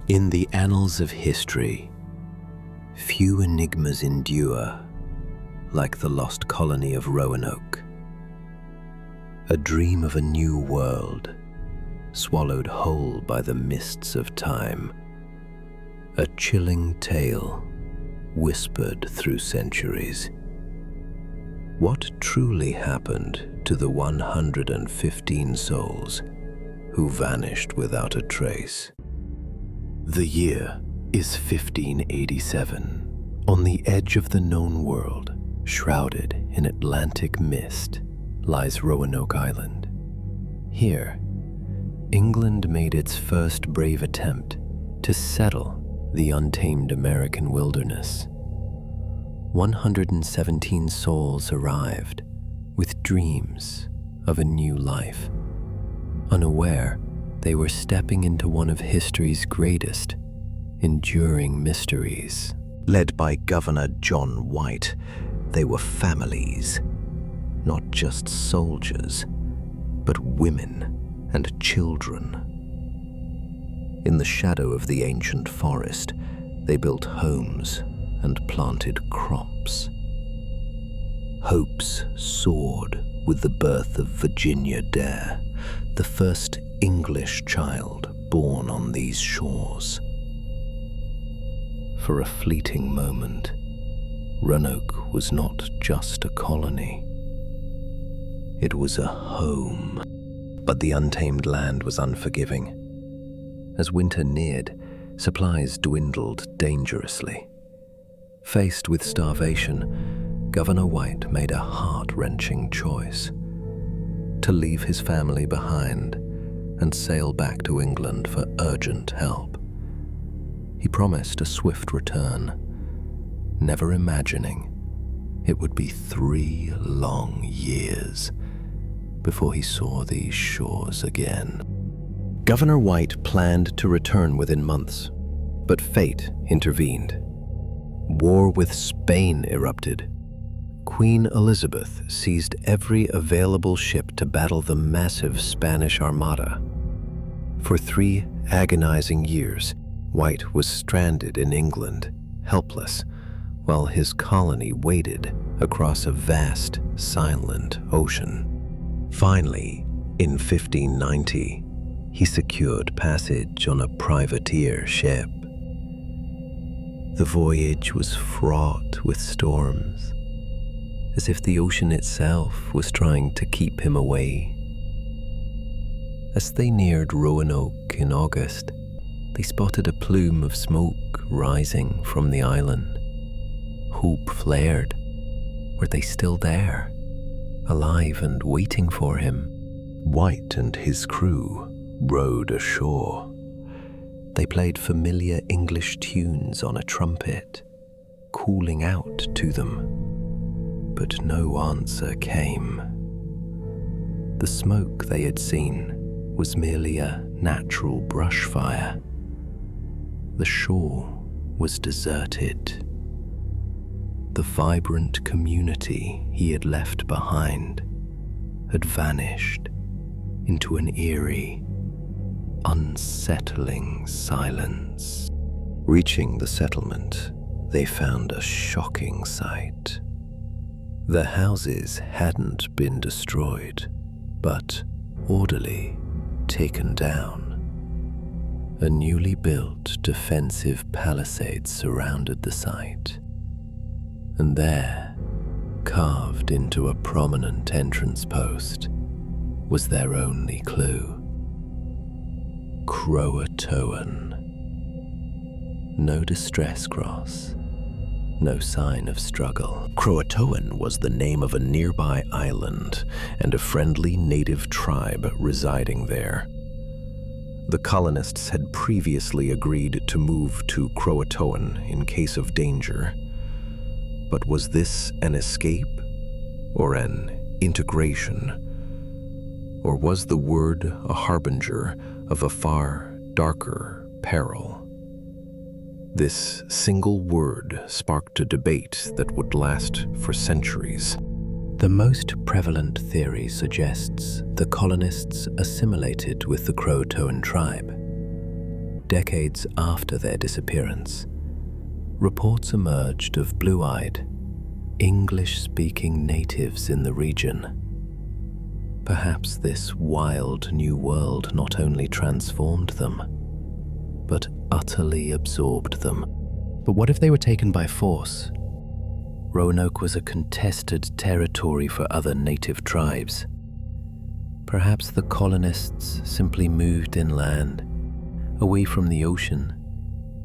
In the annals of history, few enigmas endure like the Lost Colony of Roanoke. A dream of a new world, swallowed whole by the mists of time. A chilling tale, whispered through centuries. What truly happened to the 115 souls who vanished without a trace? The year is 1587. On the edge of the known world, shrouded in Atlantic mist, lies Roanoke Island. Here, England made its first brave attempt to settle the untamed American wilderness. 117 souls arrived with dreams of a new life, unaware they were stepping into one of history's greatest, enduring mysteries. Led by Governor John White, they were families, not just soldiers, but women and children. In the shadow of the ancient forest, they built homes and planted crops. Hopes soared with the birth of Virginia Dare, the first English child born on these shores. For a fleeting moment, Roanoke was not just a colony. It was a home. But the untamed land was unforgiving. As winter neared, supplies dwindled dangerously. Faced with starvation, Governor White made a heart-wrenching choice: to leave his family behind and sail back to England for urgent help. He promised a swift return, never imagining it would be 3 long years before he saw these shores again. Governor White planned to return within months, but fate intervened. War with Spain erupted. Queen Elizabeth seized every available ship to battle the massive Spanish Armada. For 3 agonizing years, White was stranded in England, helpless, while his colony waited across a vast, silent ocean. Finally, in 1590, he secured passage on a privateer ship. The voyage was fraught with storms, as if the ocean itself was trying to keep him away. As they neared Roanoke in August, they spotted a plume of smoke rising from the island. Hope flared. Were they still there, alive and waiting for him? White and his crew rowed ashore. They played familiar English tunes on a trumpet, calling out to them. But no answer came. The smoke they had seen was merely a natural brush fire. The shore was deserted. The vibrant community he had left behind had vanished into an eerie, unsettling silence. Reaching the settlement, they found a shocking sight. The houses hadn't been destroyed, but orderly taken down. A newly built defensive palisade surrounded the site, and there, carved into a prominent entrance post, was their only clue: Croatoan. No distress cross, no sign of struggle. Croatoan was the name of a nearby island and a friendly native tribe residing there. The colonists had previously agreed to move to Croatoan in case of danger. But was this an escape or an integration? Or was the word a harbinger of a far darker peril? This single word sparked a debate that would last for centuries. The most prevalent theory suggests the colonists assimilated with the Croatoan tribe. decades after their disappearance, reports emerged of blue-eyed, English-speaking natives in the region. Perhaps this wild new world not only transformed them, but utterly absorbed them. But what if they were taken by force? Roanoke was a contested territory for other native tribes. Perhaps the colonists simply moved inland, away from the ocean,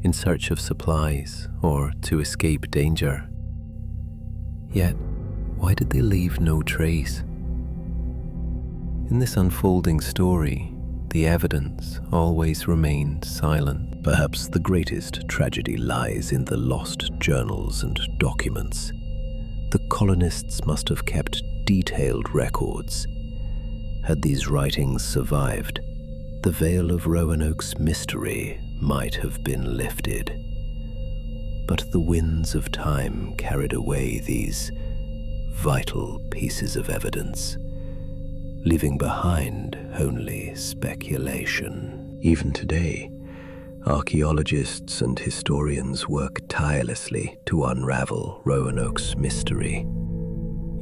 in search of supplies or to escape danger. Yet, why did they leave no trace? In this unfolding story, the evidence always remained silent. Perhaps the greatest tragedy lies in the lost journals and documents. The colonists must have kept detailed records. Had these writings survived, the veil of Roanoke's mystery might have been lifted. But the winds of time carried away these vital pieces of evidence, leaving behind only speculation. Even today, archaeologists and historians work tirelessly to unravel Roanoke's mystery.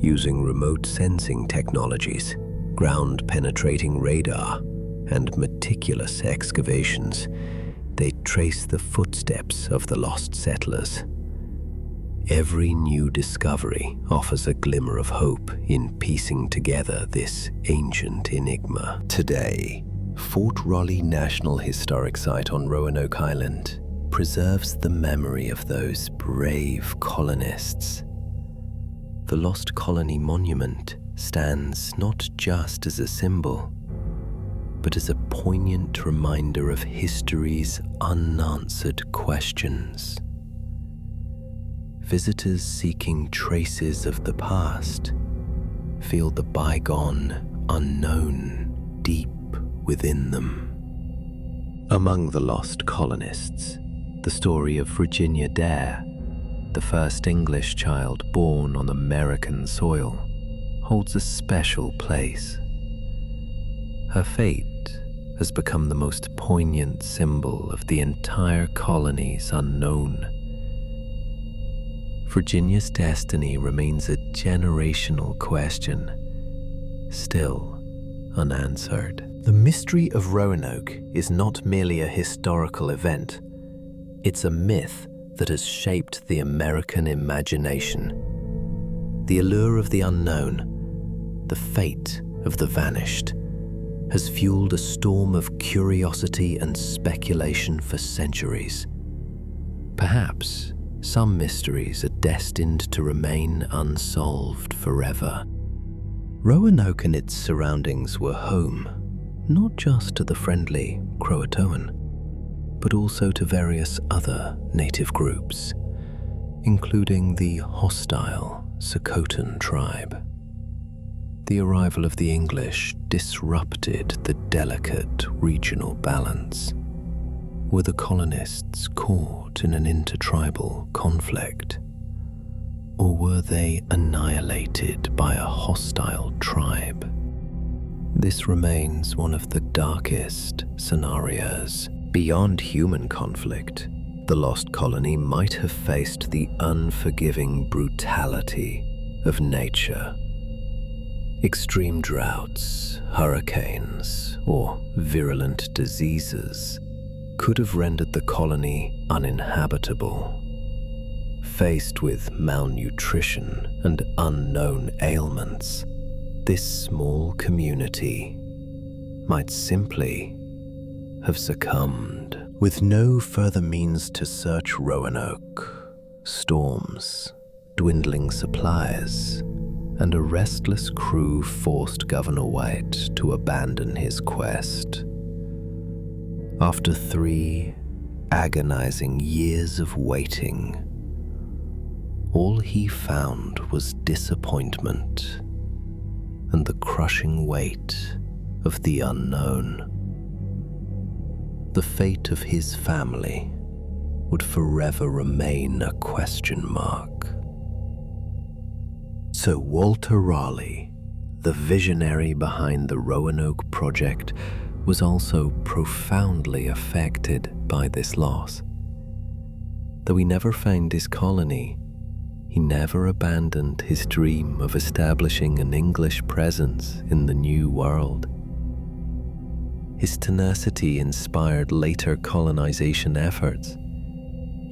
Using remote sensing technologies, ground-penetrating radar, and meticulous excavations, they trace the footsteps of the lost settlers. Every new discovery offers a glimmer of hope in piecing together this ancient enigma. Today, Fort Raleigh National Historic Site on Roanoke Island preserves the memory of those brave colonists. The Lost Colony Monument stands not just as a symbol, but as a poignant reminder of history's unanswered questions. Visitors seeking traces of the past feel the bygone unknown deep within them. Among the lost colonists, the story of Virginia Dare, the first English child born on American soil, holds a special place. Her fate has become the most poignant symbol of the entire colony's unknown. Virginia's destiny remains a generational question, still unanswered. The mystery of Roanoke is not merely a historical event. It's a myth that has shaped the American imagination. The allure of the unknown, the fate of the vanished, has fueled a storm of curiosity and speculation for centuries. Perhaps some mysteries are destined to remain unsolved forever. Roanoke and its surroundings were home, not just to the friendly Croatoan, but also to various other native groups, including the hostile Croatoan tribe. The arrival of the English disrupted the delicate regional balance. Were the colonists caught in an intertribal conflict? Or were they annihilated by a hostile tribe? This remains one of the darkest scenarios. Beyond human conflict, the lost colony might have faced the unforgiving brutality of nature. Extreme droughts, hurricanes, or virulent diseases could have rendered the colony uninhabitable. Faced with malnutrition and unknown ailments, this small community might simply have succumbed. With no further means to search Roanoke, storms, dwindling supplies, and a restless crew forced Governor White to abandon his quest. After 3 agonizing years of waiting, all he found was disappointment and the crushing weight of the unknown. The fate of his family would forever remain a question mark. So Walter Raleigh, the visionary behind the Roanoke project, was also profoundly affected by this loss. Though he never found his colony, he never abandoned his dream of establishing an English presence in the New World. His tenacity inspired later colonization efforts,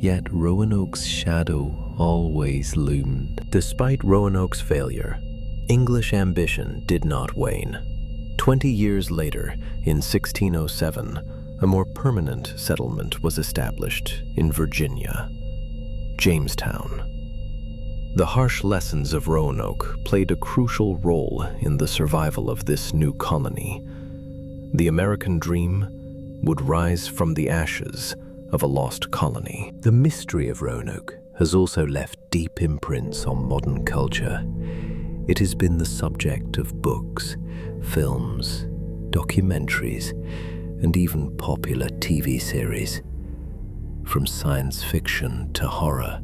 yet Roanoke's shadow always loomed. Despite Roanoke's failure, English ambition did not wane. 20 years later, in 1607, a more permanent settlement was established in Virginia, Jamestown. The harsh lessons of Roanoke played a crucial role in the survival of this new colony. The American dream would rise from the ashes of a lost colony. The mystery of Roanoke has also left deep imprints on modern culture. It has been the subject of books, films, documentaries, and even popular TV series. From science fiction to horror,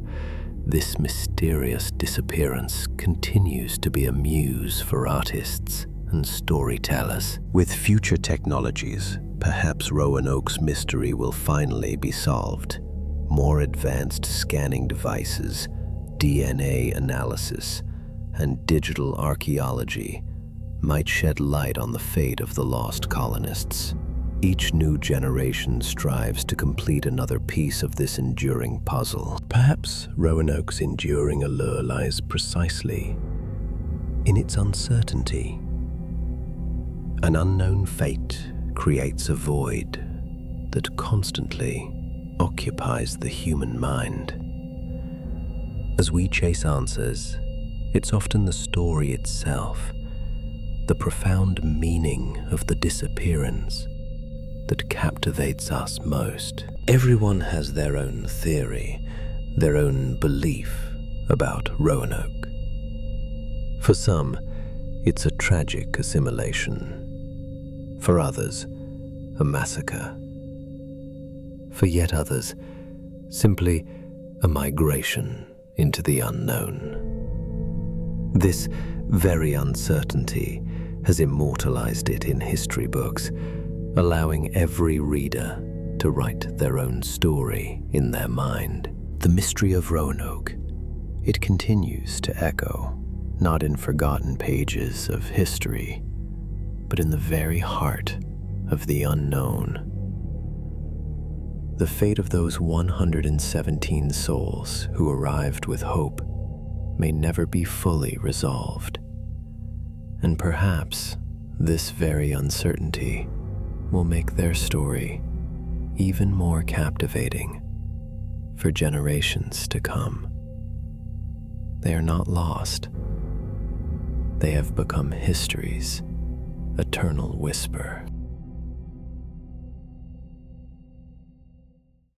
this mysterious disappearance continues to be a muse for artists and storytellers. With future technologies, perhaps Roanoke's mystery will finally be solved. More advanced scanning devices, DNA analysis, and digital archaeology might shed light on the fate of the lost colonists. Each new generation strives to complete another piece of this enduring puzzle. Perhaps Roanoke's enduring allure lies precisely in its uncertainty. An unknown fate creates a void that constantly occupies the human mind. As we chase answers, it's often the story itself, the profound meaning of the disappearance, that captivates us most. Everyone has their own theory, their own belief about Roanoke. For some, it's a tragic assimilation. For others, a massacre. For yet others, simply a migration into the unknown. This very uncertainty has immortalized it in history books, allowing every reader to write their own story in their mind. The mystery of Roanoke, it continues to echo, not in forgotten pages of history, but in the very heart of the unknown. The fate of those 117 souls who arrived with hope may never be fully resolved. And perhaps this very uncertainty will make their story even more captivating for generations to come. They are not lost. They have become history's eternal whisper.